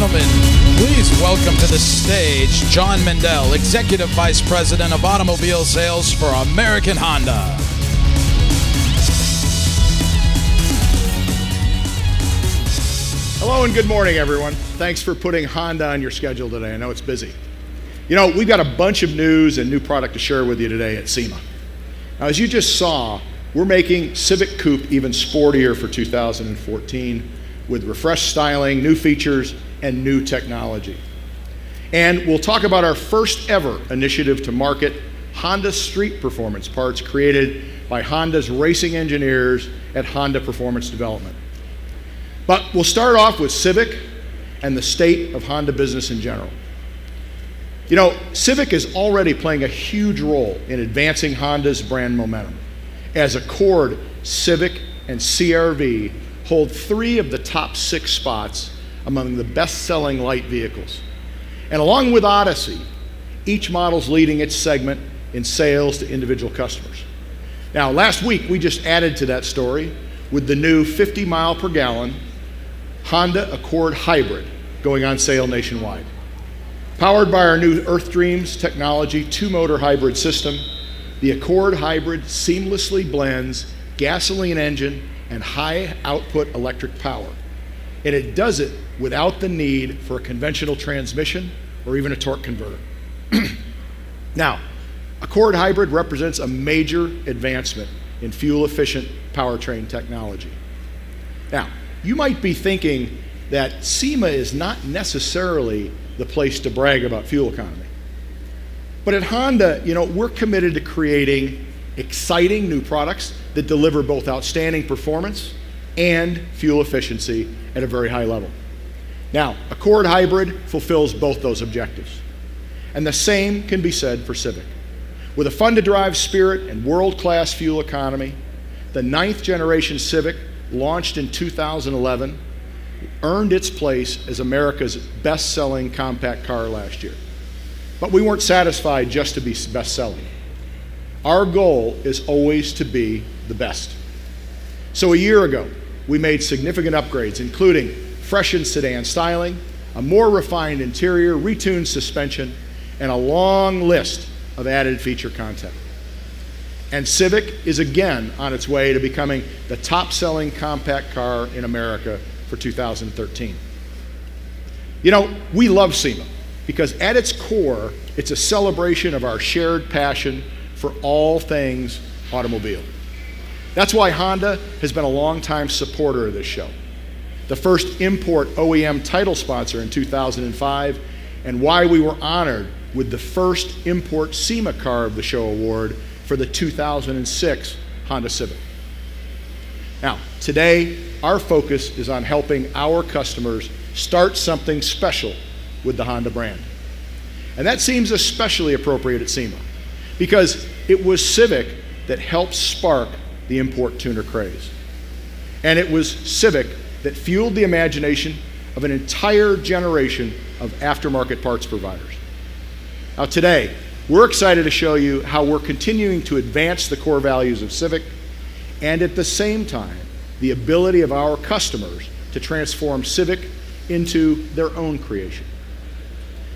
gentlemen, please welcome to the stage John Mendel, Executive Vice President of Automobile Sales for American Honda. Hello and good morning, everyone. Thanks for putting Honda on your schedule today. I know it's busy. You know, we've got a bunch of news and new product to share with you today at SEMA. Now, as you just saw, we're making Civic Coupe even sportier for 2014 with refreshed styling, new features, and new technology. And we'll talk about our first ever initiative to market Honda street performance parts created by Honda's racing engineers at Honda Performance Development. But we'll start off with Civic and the state of Honda business in general. You know, Civic is already playing a huge role in advancing Honda's brand momentum, as Accord, Civic, and CR-V hold 3 of the top 6 spots among the best-selling light vehicles. And along with Odyssey, each model's leading its segment in sales to individual customers. Now, last week, we just added to that story with the new 50 mile per gallon Honda Accord Hybrid going on sale nationwide. Powered by our new Earth Dreams technology 2-motor hybrid system, the Accord Hybrid seamlessly blends gasoline engine and high output electric power. And it does it without the need for a conventional transmission or even a torque converter. Now, Accord Hybrid represents a major advancement in fuel-efficient powertrain technology. Now, you might be thinking that SEMA is not necessarily the place to brag about fuel economy. But at Honda, you know, we're committed to creating exciting new products that deliver both outstanding performance and fuel efficiency at a very high level. Now, Accord Hybrid fulfills both those objectives. And the same can be said for Civic. With a fun-to-drive spirit and world-class fuel economy, the 9th generation Civic, launched in 2011, earned its place as America's best-selling compact car last year. But we weren't satisfied just to be best-selling. Our goal is always to be the best. So a year ago, we made significant upgrades, including freshened sedan styling, a more refined interior, retuned suspension, and a long list of added feature content. And Civic is again on its way to becoming the top-selling compact car in America for 2013. You know, we love SEMA because at its core, it's a celebration of our shared passion for all things automobile. That's why Honda has been a longtime supporter of this show, the first import OEM title sponsor in 2005, and why we were honored with the first import SEMA Car of the Show award for the 2006 Honda Civic. Now, today, our focus is on helping our customers start something special with the Honda brand. And that seems especially appropriate at SEMA because it was Civic that helped spark the import tuner craze. And it was Civic that fueled the imagination of an entire generation of aftermarket parts providers. Now today, we're excited to show you how we're continuing to advance the core values of Civic and at the same time, the ability of our customers to transform Civic into their own creation.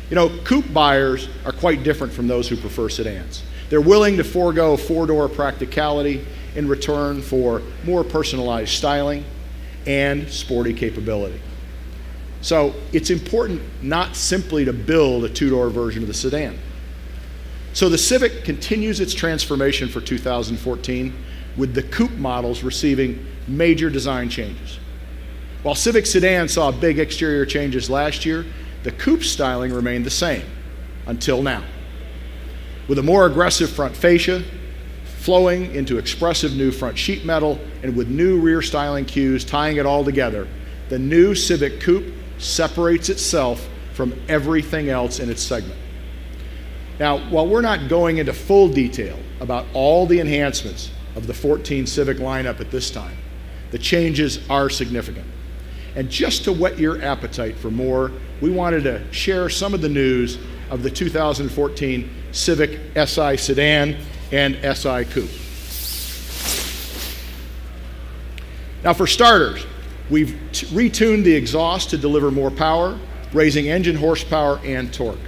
You know, coupe buyers are quite different from those who prefer sedans. They're willing to forego 4-door practicality in return for more personalized styling and sporty capability. So it's important not simply to build a 2-door version of the sedan. So the Civic continues its transformation for 2014 with the coupe models receiving major design changes. While Civic Sedan saw big exterior changes last year, the coupe styling remained the same until now. With a more aggressive front fascia, flowing into expressive new front sheet metal, and with new rear styling cues tying it all together, the new Civic Coupe separates itself from everything else in its segment. Now, while we're not going into full detail about all the enhancements of the 14 Civic lineup at this time, the changes are significant. And just to whet your appetite for more, we wanted to share some of the news of the 2014 Civic Si Sedan and Si Coupe. Now for starters, we've retuned the exhaust to deliver more power raising engine horsepower and torque.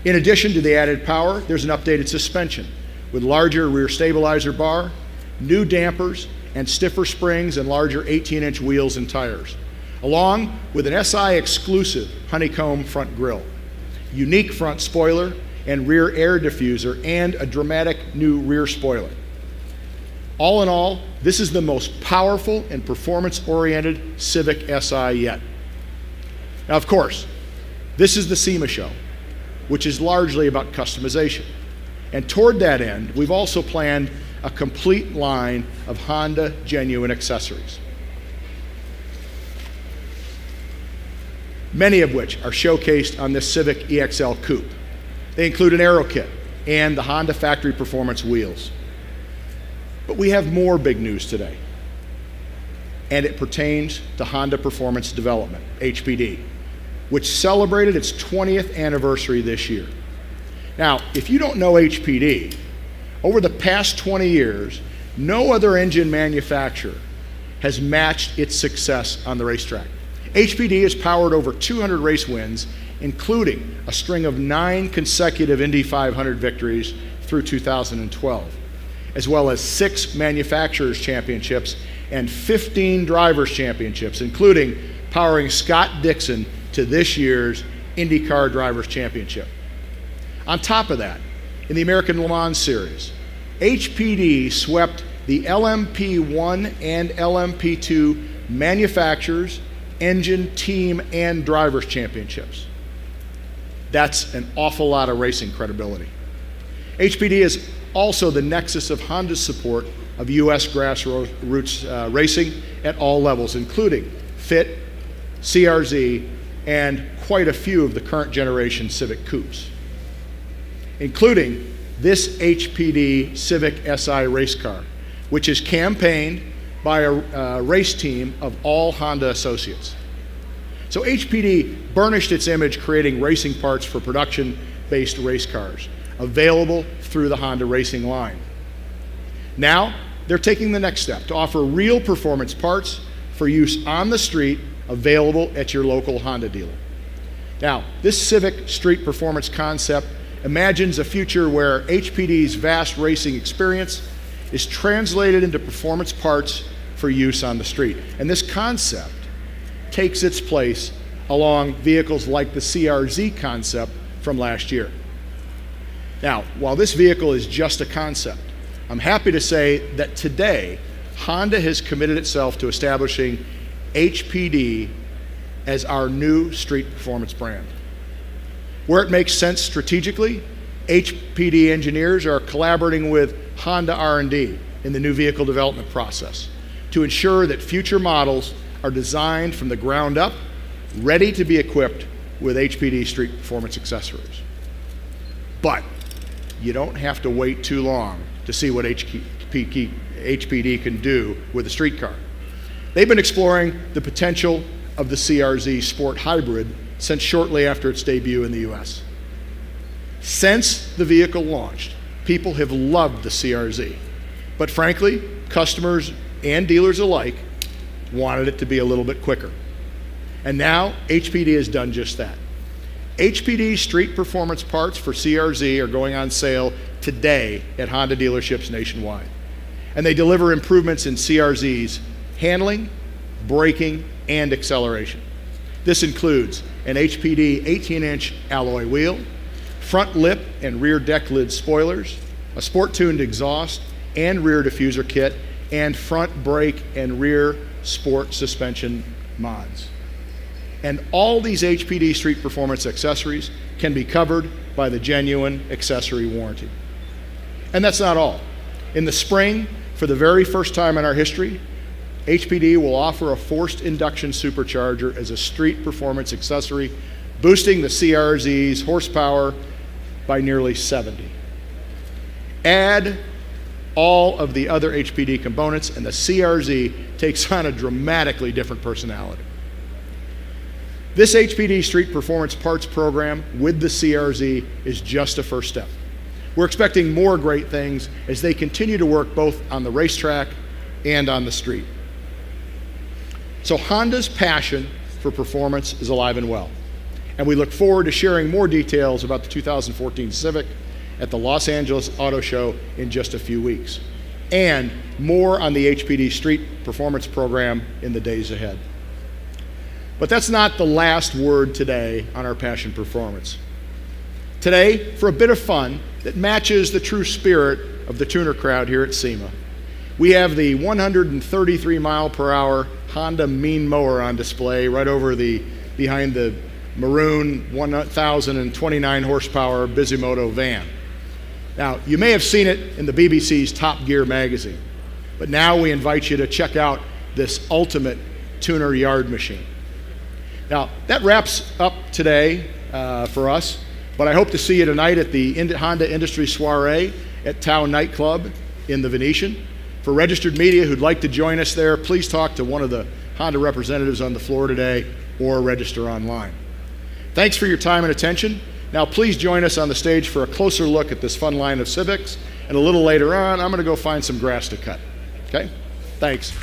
In addition to the added power, there's an updated suspension with larger rear stabilizer bar, new dampers, and stiffer springs and larger 18-inch wheels and tires, along with an SI exclusive honeycomb front grille, unique front spoiler and rear air diffuser, and a dramatic new rear spoiler. All in all, this is the most powerful and performance-oriented Civic Si yet. Now, of course, this is the SEMA show, which is largely about customization. And toward that end, we've also planned a complete line of Honda genuine accessories, many of which are showcased on this Civic EXL Coupe. They include an aero kit and the Honda factory performance wheels. But we have more big news today, and it pertains to Honda Performance Development, HPD, which celebrated its 20th anniversary this year. Now, if you don't know HPD, over the past 20 years, no other engine manufacturer has matched its success on the racetrack. HPD has powered over 200 race wins, including a string of 9 consecutive Indy 500 victories through 2012, as well as 6 manufacturers' championships and 15 drivers' championships, including powering Scott Dixon to this year's IndyCar Drivers' Championship. On top of that, in the American Le Mans Series, HPD swept the LMP1 and LMP2 manufacturers, engine, team, and drivers' championships. That's an awful lot of racing credibility. HPD is also the nexus of Honda's support of U.S. grassroots racing at all levels, including FIT, CRZ, and quite a few of the current generation Civic Coupes, including this HPD Civic Si race car, which is campaigned by a race team of all Honda associates. So HPD burnished its image creating racing parts for production-based race cars, available through the Honda racing line. Now, they're taking the next step to offer real performance parts for use on the street, available at your local Honda dealer. Now, this Civic street performance concept imagines a future where HPD's vast racing experience is translated into performance parts for use on the street. And this concept takes its place along vehicles like the CRZ concept from last year. Now, while this vehicle is just a concept, I'm happy to say that today, Honda has committed itself to establishing HPD as our new street performance brand. Where it makes sense strategically, HPD engineers are collaborating with Honda R&D in the new vehicle development process to ensure that future models are designed from the ground up, ready to be equipped with HPD street performance accessories. But you don't have to wait too long to see what HPD can do with a street car. They've been exploring the potential of the CRZ Sport Hybrid since shortly after its debut in the US. Since the vehicle launched, people have loved the CRZ. But frankly, customers and dealers alike wanted it to be a little bit quicker. And now, HPD has done just that. HPD street performance parts for CRZ are going on sale today at Honda dealerships nationwide. And they deliver improvements in CRZ's handling, braking, and acceleration. This includes an HPD 18-inch alloy wheel, front lip and rear deck lid spoilers, a sport-tuned exhaust and rear diffuser kit, and front brake and rear sport suspension mods. And all these HPD street performance accessories can be covered by the genuine accessory warranty. And that's not all. In the spring, for the very first time in our history, HPD will offer a forced induction supercharger as a street performance accessory, boosting the CRZ's horsepower by nearly 70. Add all of the other HPD components, and the CRZ takes on a dramatically different personality. This HPD Street Performance Parts program with the CRZ is just a first step. We're expecting more great things as they continue to work both on the racetrack and on the street. So Honda's passion for performance is alive and well. And we look forward to sharing more details about the 2014 Civic at the Los Angeles Auto Show in just a few weeks, and more on the HPD Street Performance Program in the days ahead. But that's not the last word today on our Passion Performance. Today, for a bit of fun that matches the true spirit of the tuner crowd here at SEMA, we have the 133-mile-per-hour Honda Mean Mower on display right over behind the maroon 1,029 horsepower Bisimoto van. Now, you may have seen it in the BBC's Top Gear magazine, but now we invite you to check out this ultimate tuner yard machine. Now, that wraps up today for us, but I hope to see you tonight at the Honda Industry Soiree at Tao Nightclub in the Venetian. For registered media who'd like to join us there, please talk to one of the Honda representatives on the floor today or register online. Thanks for your time and attention. Now please join us on the stage for a closer look at this fun line of Civics, and a little later on, I'm going to go find some grass to cut. Okay? Thanks.